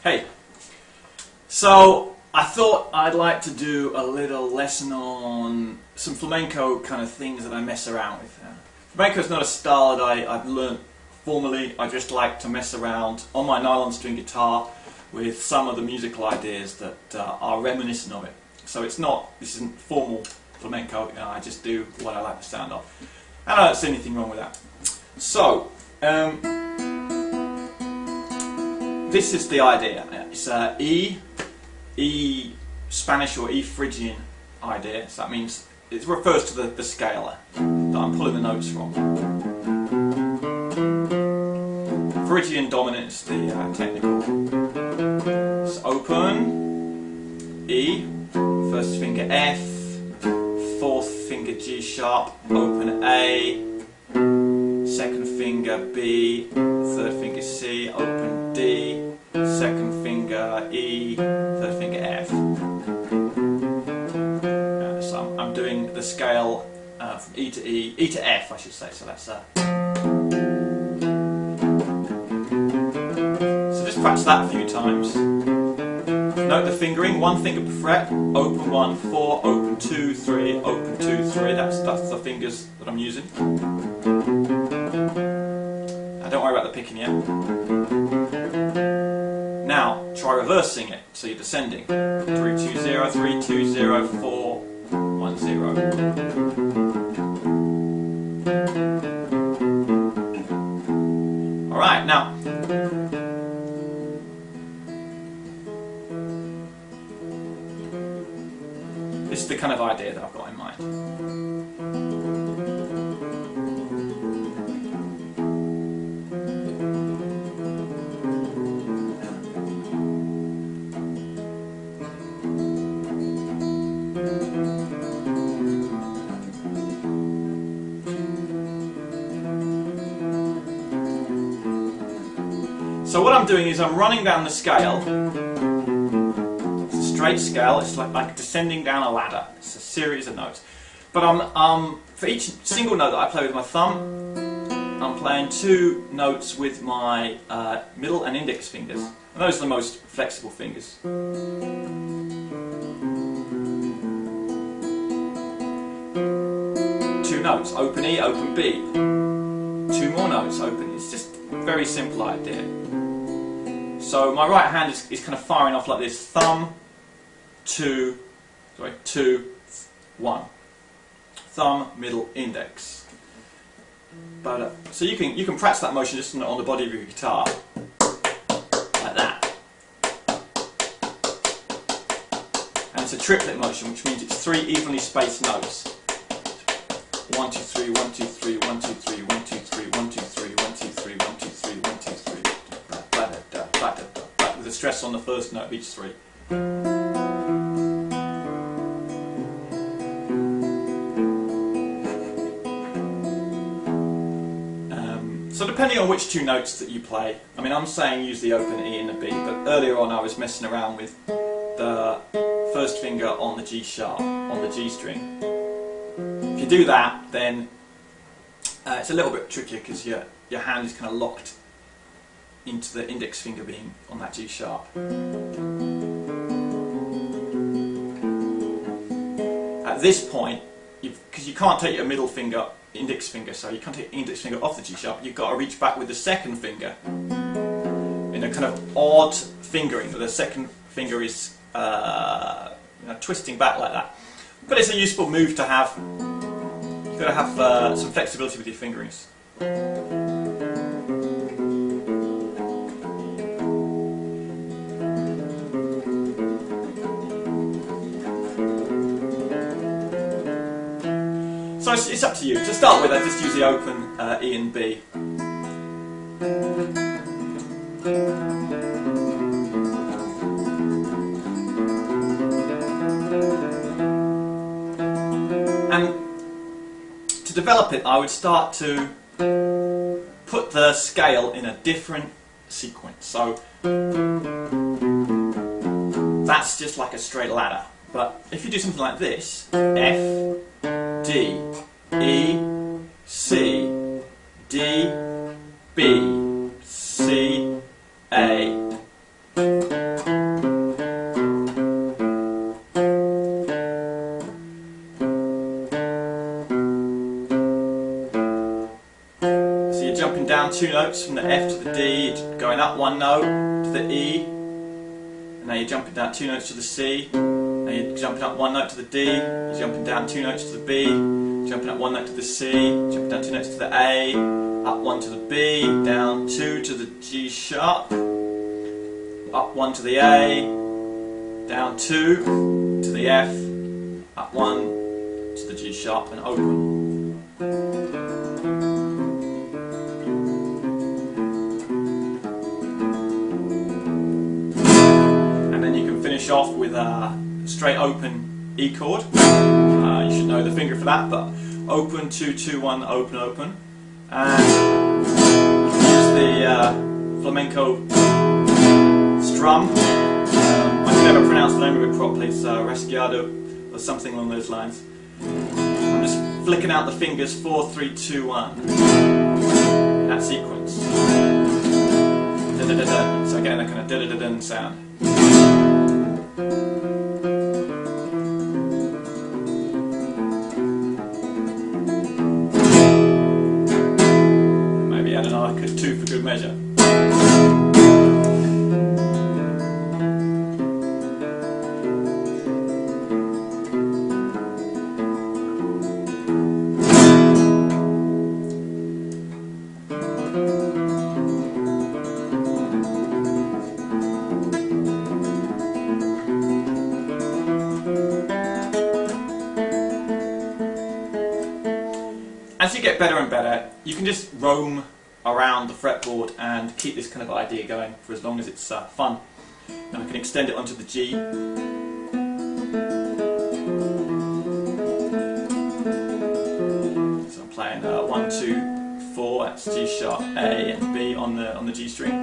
Hey, so I thought I'd like to do a little lesson on some flamenco kind of things that I mess around with. Flamenco is not a style that I've learnt formally. I just like to mess around on my nylon string guitar with some of the musical ideas that are reminiscent of it. So this isn't formal flamenco, I just do what I like the sound of. And I don't see anything wrong with that. So, this is the idea. It's E Spanish or E Phrygian idea. So that means it refers to the scale that I'm pulling the notes from. Phrygian dominant is the technical. It's open, E, first finger F, fourth finger G sharp, open A, second finger B, third finger C, open D, second finger E, third finger F. So I'm doing the scale from E to F I should say, so that's So just practice that a few times. Note the fingering, one finger per fret, open 1, 4, open 2, 3, open 2, 3, that's the fingers that I'm using. Now don't worry about the picking yet. Now try reversing it, so you're descending. 3, 2, 0, 3, 2, 0, 4, 1, 0. Alright, now this is the kind of idea that I've got in mind. So what I'm doing is I'm running down the scale. It's a straight scale, it's like descending down a ladder. It's a series of notes. But for each single note that I play with my thumb, I'm playing 2 notes with my middle and index fingers. And those are the most flexible fingers. 2 notes, open E, open B. 2 more notes, open. It's just a very simple idea. So my right hand is kind of firing off like this: thumb, 2, 1. Thumb, middle, index. But so you can practice that motion just on the body of your guitar, like that. And it's a triplet motion, which means it's 3 evenly spaced notes. 1, 2, 3, 1, 2, 3, 1, 2, 3, 1, 2, 3, 1, 2, 3, 1, 2, 3, 1, 2, 3, 1, 2, 3. With a stress on the first note of each 3. So depending on which 2 notes that you play, I mean I'm saying use the open E and the B, but earlier on I was messing around with the first finger on the G sharp, on the G string. If you do that, then it's a little bit trickier because your hand is kind of locked into the index finger being on that G sharp. At this point, because you can't take your middle finger, index finger, so you can't take your index finger off the G sharp, you've got to reach back with the second finger in a kind of odd fingering, where the second finger is twisting back like that. But it's a useful move to have. You've got to have some flexibility with your fingerings. So it's up to you. To start with, I just use the open E and B. And to develop it, I would start to put the scale in a different sequence. So that's just like a straight ladder. But if you do something like this, F, D, E, C, D, B, C, A, 2 notes from the F to the D, going up 1 note to the E, and now you're jumping down 2 notes to the C, now you're jumping up 1 note to the D, you're jumping down 2 notes to the B, jumping up 1 note to the C, jumping down 2 notes to the A, up 1 to the B, down 2 to the G sharp, up 1 to the A, down 2 to the F, up 1 to the G sharp and open. And then you can finish off with a straight open E chord. You should know the finger for that, but open, 2, 2, 1, open, open. And use the flamenco strum. I can never pronounce the name of it properly, it's Resciado or something along those lines. I'm just flicking out the fingers 4, 3, 2, 1 in that sequence. Da -da -da -da. So again, a kind of da -da -da -da sound. Maybe add another 2 for good measure. As you get better and better, you can just roam around the fretboard and keep this kind of idea going for as long as it's fun. Now I can extend it onto the G. So I'm playing 1, 2, 4. That's G sharp, A, and B on the G string.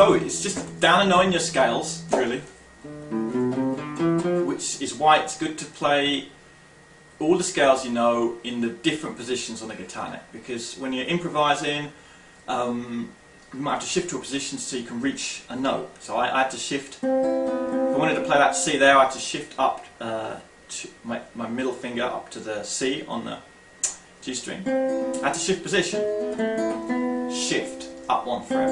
So it's just down and knowing your scales, really, which is why it's good to play all the scales you know in the different positions on the guitar neck, because when you're improvising you might have to shift to a position so you can reach a note. So I had to shift, if I wanted to play that C there, I had to shift up to my middle finger up to the C on the G string. I had to shift position, shift up 1 fret.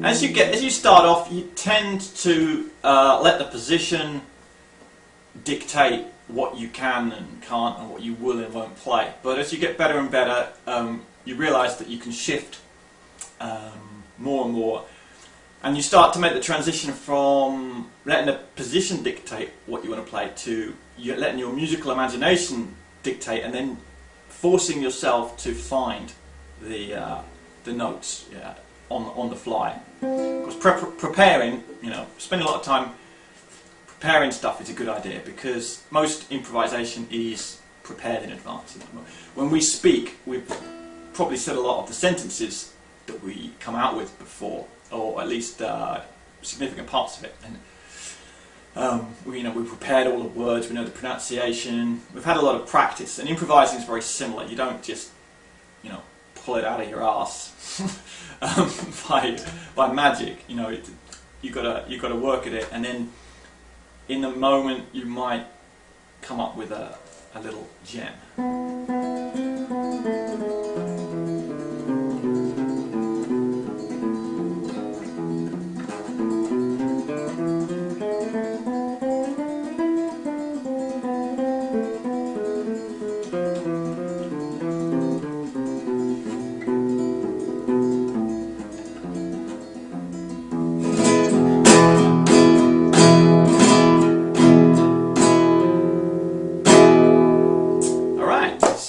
As you start off, you tend to let the position dictate what you can and can't and what you will and won't play. But as you get better and better, you realise that you can shift more and more, and you start to make the transition from letting the position dictate what you want to play to letting your musical imagination dictate, and then forcing yourself to find the notes on the fly. Because preparing, spending a lot of time preparing stuff is a good idea, because most improvisation is prepared in advance. When we speak, we've probably said a lot of the sentences that we come out with before, or at least significant parts of it. And we prepared all the words, we know the pronunciation, we've had a lot of practice, and improvising is very similar. You don't just, pull it out of your ass by magic. You gotta work at it, and then in the moment you might come up with a little gem.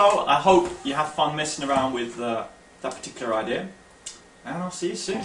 So I hope you have fun messing around with that particular idea, and I'll see you soon.